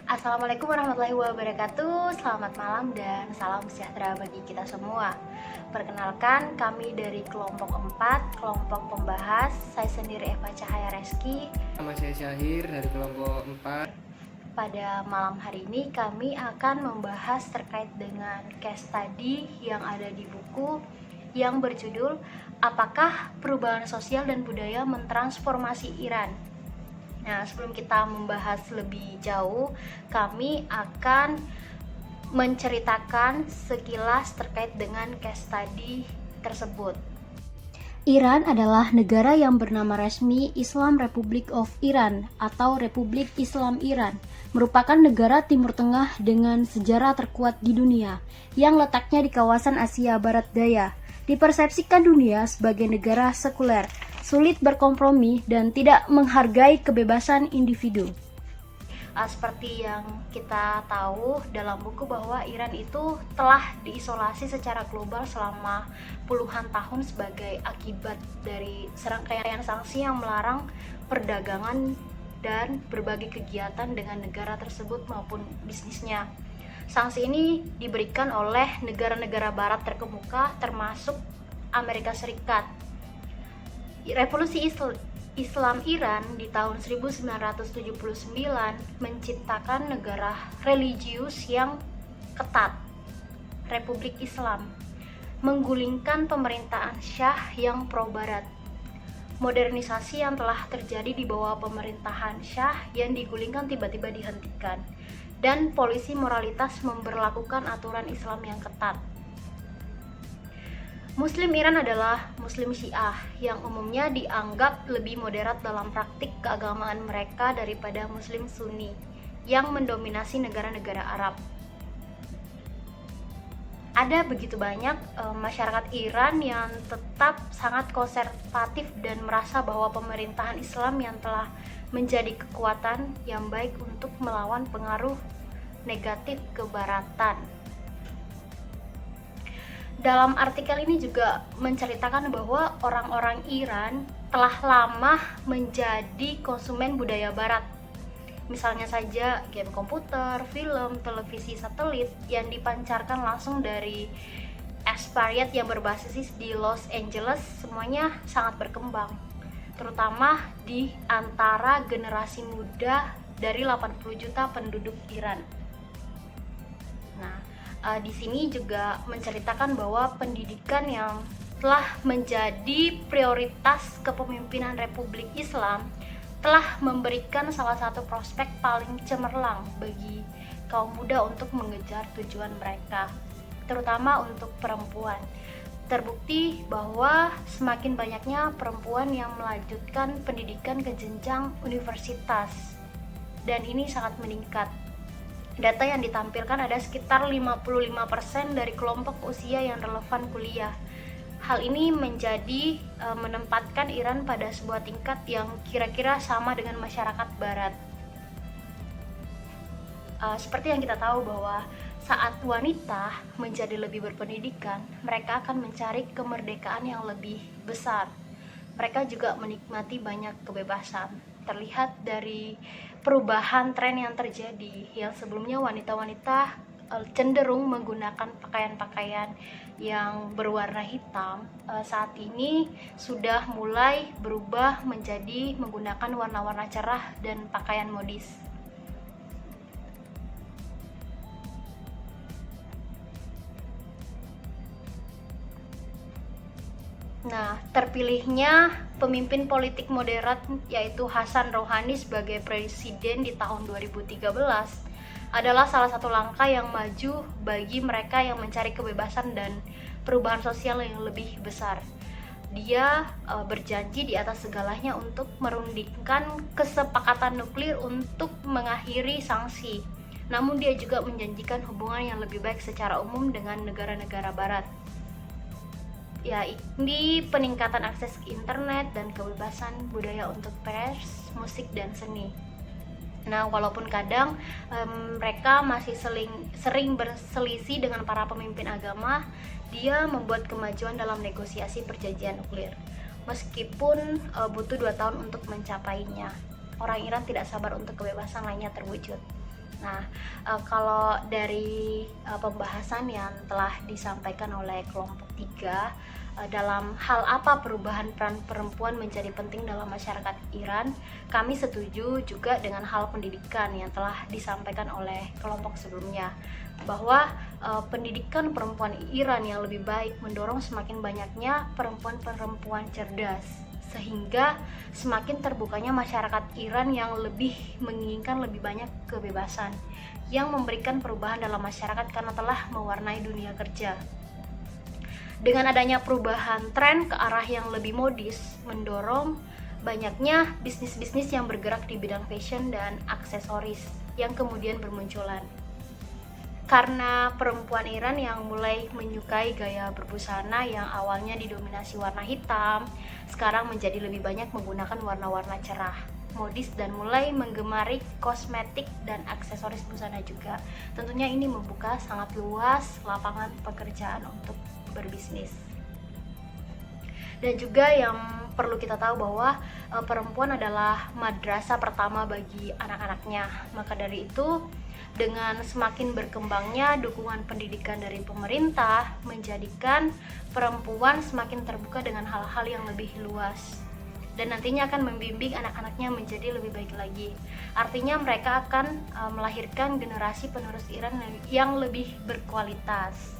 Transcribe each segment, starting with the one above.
Assalamualaikum warahmatullahi wabarakatuh. Selamat malam dan salam sejahtera bagi kita semua. Perkenalkan, kami dari kelompok 4, kelompok pembahas. Saya sendiri Eva Cahaya Reski. Nama saya Syahir dari kelompok 4. Pada malam hari ini kami akan membahas terkait dengan case study yang ada di buku yang berjudul Apakah Perubahan Sosial dan Budaya Mentransformasi Iran? Nah, sebelum kita membahas lebih jauh, kami akan menceritakan sekilas terkait dengan case study tersebut. Iran adalah negara yang bernama resmi Islam Republic of Iran atau Republik Islam Iran, merupakan negara Timur Tengah dengan sejarah terkuat di dunia, yang letaknya di kawasan Asia Barat Daya. Dipersepsikan dunia sebagai negara sekuler, sulit berkompromi dan tidak menghargai kebebasan individu. Seperti yang kita tahu dalam buku bahwa Iran itu telah diisolasi secara global selama puluhan tahun sebagai akibat dari serangkaian sanksi yang melarang perdagangan dan berbagai kegiatan dengan negara tersebut maupun bisnisnya. Sanksi ini diberikan oleh negara-negara barat terkemuka termasuk Amerika Serikat. Revolusi Islam Iran di tahun 1979 menciptakan negara religius yang ketat, Republik Islam, menggulingkan pemerintahan Syah yang pro-barat. Modernisasi yang telah terjadi di bawah pemerintahan Syah yang digulingkan tiba-tiba dihentikan, dan polisi moralitas memberlakukan aturan Islam yang ketat. Muslim Iran adalah Muslim Syiah yang umumnya dianggap lebih moderat dalam praktik keagamaan mereka daripada Muslim Sunni yang mendominasi negara-negara Arab. Ada begitu banyak masyarakat Iran yang tetap sangat konservatif dan merasa bahwa pemerintahan Islam yang telah menjadi kekuatan yang baik untuk melawan pengaruh negatif kebaratan. Dalam artikel ini juga menceritakan bahwa orang-orang Iran telah lama menjadi konsumen budaya barat. Misalnya saja game komputer, film, televisi satelit yang dipancarkan langsung dari expatriate yang berbasis di Los Angeles semuanya sangat berkembang, terutama di antara generasi muda dari 80 juta penduduk Iran. Nah, di sini juga menceritakan bahwa pendidikan yang telah menjadi prioritas kepemimpinan Republik Islam telah memberikan salah satu prospek paling cemerlang bagi kaum muda untuk mengejar tujuan mereka, terutama untuk perempuan. Terbukti bahwa semakin banyaknya perempuan yang melanjutkan pendidikan ke jenjang universitas, dan ini sangat meningkat. Data yang ditampilkan ada sekitar 55% dari kelompok usia yang relevan kuliah. Hal ini menempatkan Iran pada sebuah tingkat yang kira-kira sama dengan masyarakat barat. Seperti yang kita tahu bahwa saat wanita menjadi lebih berpendidikan, mereka akan mencari kemerdekaan yang lebih besar. Mereka juga menikmati banyak kebebasan. Terlihat dari perubahan tren yang terjadi, yang sebelumnya wanita-wanita cenderung menggunakan pakaian-pakaian yang berwarna hitam, saat ini sudah mulai berubah menjadi menggunakan warna-warna cerah dan pakaian modis. Nah, terpilihnya pemimpin politik moderat yaitu Hasan Rouhani sebagai presiden di tahun 2013 adalah salah satu langkah yang maju bagi mereka yang mencari kebebasan dan perubahan sosial yang lebih besar. Dia berjanji di atas segalanya untuk merundingkan kesepakatan nuklir untuk mengakhiri sanksi. Namun dia juga menjanjikan hubungan yang lebih baik secara umum dengan negara-negara barat, yakni peningkatan akses ke internet dan kebebasan budaya untuk pers, musik, dan seni. Nah, walaupun kadang mereka masih sering berselisih dengan para pemimpin agama, dia membuat kemajuan dalam negosiasi perjanjian nuklir. Meskipun butuh 2 tahun untuk mencapainya, orang Iran tidak sabar untuk kebebasan lainnya terwujud. Nah, kalau dari pembahasan yang telah disampaikan oleh kelompok 3, dalam hal apa perubahan peran perempuan menjadi penting dalam masyarakat Iran, kami setuju juga dengan hal pendidikan yang telah disampaikan oleh kelompok sebelumnya, bahwa pendidikan perempuan Iran yang lebih baik mendorong semakin banyaknya perempuan-perempuan cerdas, sehingga semakin terbukanya masyarakat Iran yang lebih menginginkan lebih banyak kebebasan, yang memberikan perubahan dalam masyarakat karena telah mewarnai dunia kerja. Dengan adanya perubahan tren ke arah yang lebih modis, mendorong banyaknya bisnis-bisnis yang bergerak di bidang fashion dan aksesoris yang kemudian bermunculan. Karena perempuan Iran yang mulai menyukai gaya berbusana yang awalnya didominasi warna hitam, sekarang menjadi lebih banyak menggunakan warna-warna cerah, modis, dan mulai menggemari kosmetik dan aksesoris busana juga. Tentunya ini membuka sangat luas lapangan pekerjaan untuk berbisnis. Dan juga yang perlu kita tahu bahwa perempuan adalah madrasah pertama bagi anak-anaknya. Maka dari itu, dengan semakin berkembangnya dukungan pendidikan dari pemerintah, menjadikan perempuan semakin terbuka dengan hal-hal yang lebih luas, dan nantinya akan membimbing anak-anaknya menjadi lebih baik lagi. Artinya mereka akan melahirkan generasi penerus Iran yang lebih berkualitas.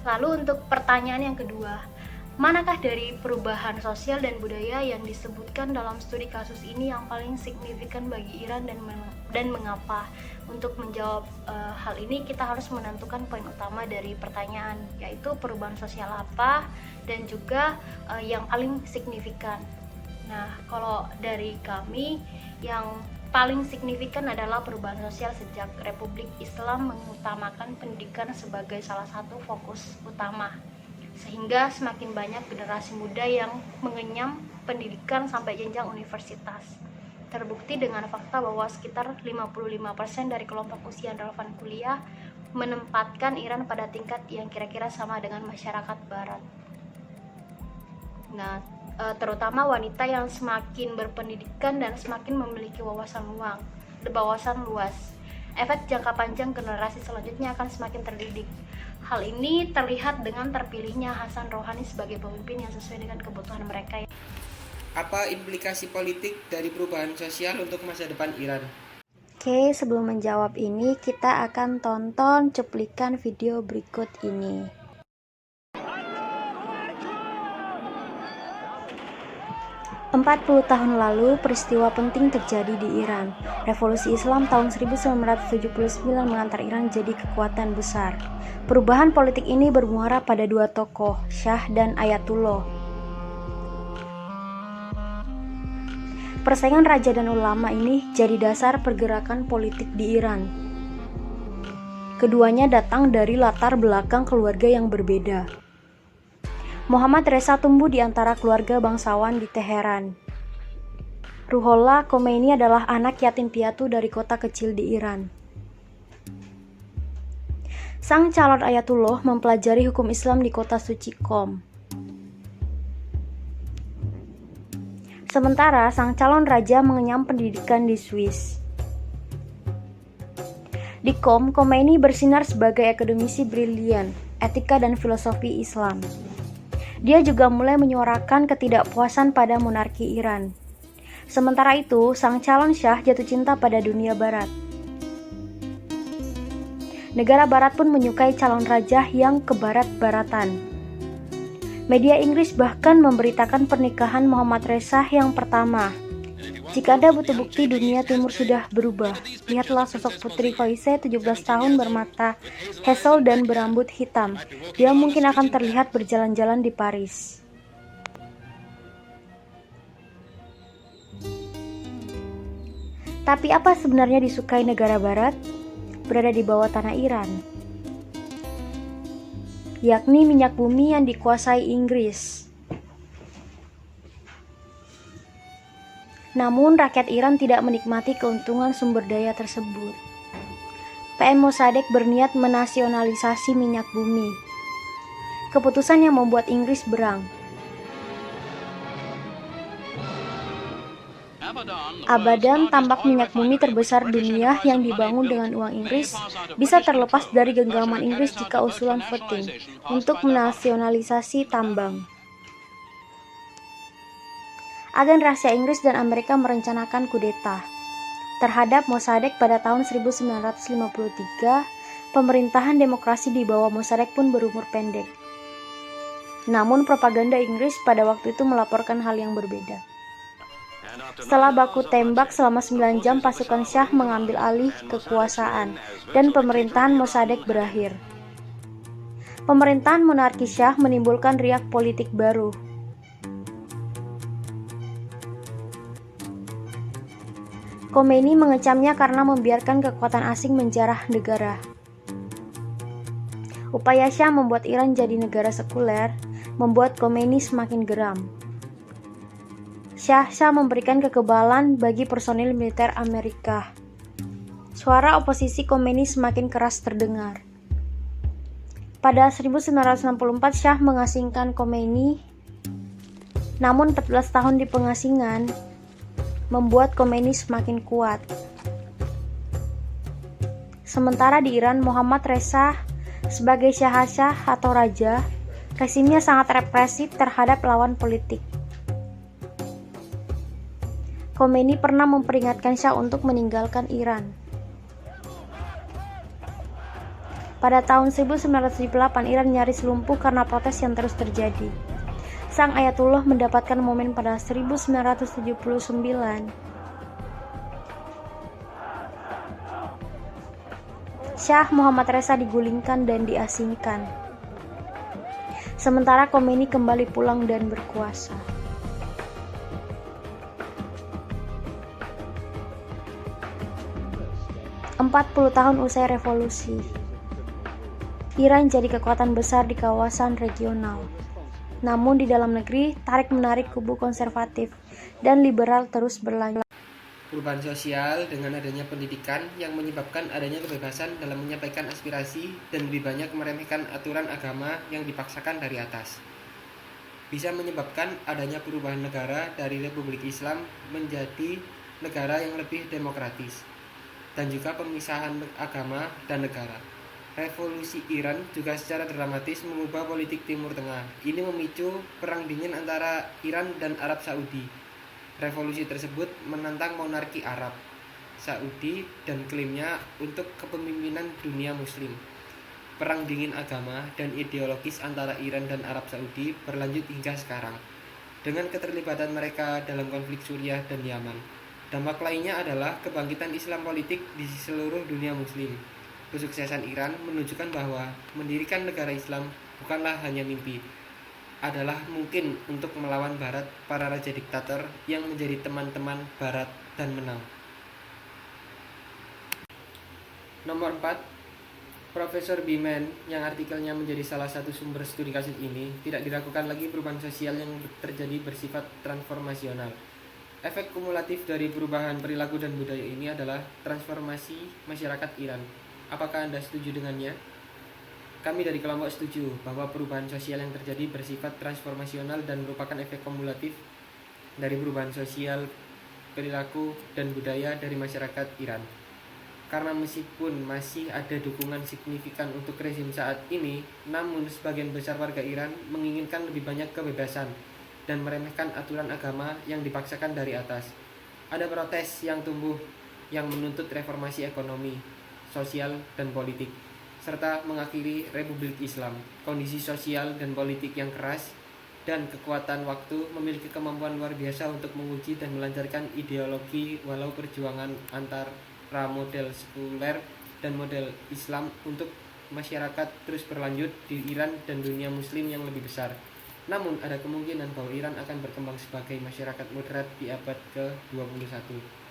Lalu untuk pertanyaan yang kedua, manakah dari perubahan sosial dan budaya yang disebutkan dalam studi kasus ini yang paling signifikan bagi Iran dan mengapa? Untuk menjawab hal ini, kita harus menentukan poin utama dari pertanyaan, yaitu perubahan sosial apa dan juga yang paling signifikan. Nah, kalau dari kami, yang paling signifikan adalah perubahan sosial sejak Republik Islam mengutamakan pendidikan sebagai salah satu fokus utama, sehingga semakin banyak generasi muda yang mengenyam pendidikan sampai jenjang universitas. Terbukti dengan fakta bahwa sekitar 55% dari kelompok usia relevan kuliah menempatkan Iran pada tingkat yang kira-kira sama dengan masyarakat barat. Nah, terutama wanita yang semakin berpendidikan dan semakin memiliki wawasan luas. Efek jangka panjang generasi selanjutnya akan semakin terdidik. Hal ini terlihat dengan terpilihnya Hasan Rouhani sebagai pemimpin yang sesuai dengan kebutuhan mereka. Apa implikasi politik dari perubahan sosial untuk masa depan Iran? Oke, sebelum menjawab ini, kita akan tonton cuplikan video berikut ini. 40 tahun lalu, peristiwa penting terjadi di Iran. Revolusi Islam tahun 1979 mengantar Iran jadi kekuatan besar. Perubahan politik ini bermuara pada dua tokoh, Shah dan Ayatullah. Persaingan raja dan ulama ini jadi dasar pergerakan politik di Iran. Keduanya datang dari latar belakang keluarga yang berbeda. Muhammad Reza tumbuh di antara keluarga bangsawan di Teheran. Ruhollah Khomeini adalah anak yatim piatu dari kota kecil di Iran. Sang calon Ayatullah mempelajari hukum Islam di kota suci Qom. Sementara sang calon raja mengenyam pendidikan di Swiss. Di Qom, Khomeini bersinar sebagai akademisi brilian, etika dan filosofi Islam. Dia juga mulai menyuarakan ketidakpuasan pada monarki Iran. Sementara itu, sang calon Syah jatuh cinta pada dunia barat. Negara barat pun menyukai calon raja yang kebarat-baratan. Media Inggris bahkan memberitakan pernikahan Muhammad Reza yang pertama. Jika Anda butuh bukti dunia timur sudah berubah, lihatlah sosok Putri Faizeh 17 tahun bermata hazel dan berambut hitam. Dia mungkin akan terlihat berjalan-jalan di Paris. Tapi apa sebenarnya disukai negara barat? Berada di bawah tanah Iran, yakni minyak bumi yang dikuasai Inggris. Namun rakyat Iran tidak menikmati keuntungan sumber daya tersebut. PM Mossadegh berniat menasionalisasi minyak bumi. Keputusan yang membuat Inggris berang. Abadan Abadan, tambak minyak bumi terbesar dunia yang dibangun dengan uang Inggris, bisa terlepas dari genggaman Inggris jika usulan voting untuk menasionalisasi tambang. Agen rahasia Inggris dan Amerika merencanakan kudeta terhadap Mossadegh pada tahun 1953. Pemerintahan demokrasi di bawah Mossadegh pun berumur pendek. Namun propaganda Inggris pada waktu itu melaporkan hal yang berbeda. Setelah baku tembak selama 9 jam, pasukan Syah mengambil alih kekuasaan dan pemerintahan Mossadegh berakhir. Pemerintahan monarki Syah menimbulkan riak politik baru. Khomeini mengecamnya karena membiarkan kekuatan asing menjarah negara. Upaya Syah membuat Iran jadi negara sekuler membuat Khomeini semakin geram. Shah memberikan kekebalan bagi personil militer Amerika. Suara oposisi Khomeini semakin keras terdengar. Pada 1964 Shah mengasingkan Khomeini. Namun 14 tahun di pengasingan membuat Khomeini semakin kuat. Sementara di Iran, Muhammad Reza sebagai Shah atau raja, rezimnya sangat represif terhadap lawan politik. Khomeini pernah memperingatkan Shah untuk meninggalkan Iran. Pada tahun 1978, Iran nyaris lumpuh karena protes yang terus terjadi. Sang Ayatullah mendapatkan momen pada 1979. Shah Muhammad Reza digulingkan dan diasingkan. Sementara Khomeini kembali pulang dan berkuasa. Empat 40 tahun usai revolusi, Iran jadi kekuatan besar di kawasan regional. Namun di dalam negeri, tarik-menarik kubu konservatif dan liberal terus berlanjut. Perubahan sosial dengan adanya pendidikan yang menyebabkan adanya kebebasan dalam menyampaikan aspirasi dan lebih banyak meremehkan aturan agama yang dipaksakan dari atas. Bisa menyebabkan adanya perubahan negara dari Republik Islam menjadi negara yang lebih demokratis, dan juga pemisahan agama dan negara. Revolusi Iran juga secara dramatis mengubah politik Timur Tengah. Ini memicu perang dingin antara Iran dan Arab Saudi. Revolusi tersebut menantang monarki Arab Saudi dan klaimnya untuk kepemimpinan dunia muslim. Perang dingin agama dan ideologis antara Iran dan Arab Saudi berlanjut hingga sekarang, dengan keterlibatan mereka dalam konflik Suriah dan Yaman. Dampak lainnya adalah kebangkitan Islam politik di seluruh dunia muslim. Kesuksesan Iran menunjukkan bahwa mendirikan negara Islam bukanlah hanya mimpi, adalah mungkin untuk melawan Barat, para raja diktator yang menjadi teman-teman Barat dan menang. Nomor 4, Profesor Biman yang artikelnya menjadi salah satu sumber studi kasus ini, tidak diragukan lagi perubahan sosial yang terjadi bersifat transformasional. Efek kumulatif dari perubahan perilaku dan budaya ini adalah transformasi masyarakat Iran. Apakah Anda setuju dengannya? Kami dari kelompok setuju bahwa perubahan sosial yang terjadi bersifat transformasional dan merupakan efek kumulatif dari perubahan sosial, perilaku, dan budaya dari masyarakat Iran. Karena meskipun masih ada dukungan signifikan untuk rezim saat ini, namun sebagian besar warga Iran menginginkan lebih banyak kebebasan dan meremehkan aturan agama yang dipaksakan dari atas. Ada protes yang tumbuh yang menuntut reformasi ekonomi, sosial, dan politik, serta mengakhiri Republik Islam. Kondisi sosial dan politik yang keras dan kekuatan waktu memiliki kemampuan luar biasa untuk menguji dan melancarkan ideologi, walau perjuangan antara model sekuler dan model Islam untuk masyarakat terus berlanjut di Iran dan dunia muslim yang lebih besar. Namun ada kemungkinan bahwa Iran akan berkembang sebagai masyarakat moderat di abad ke-21.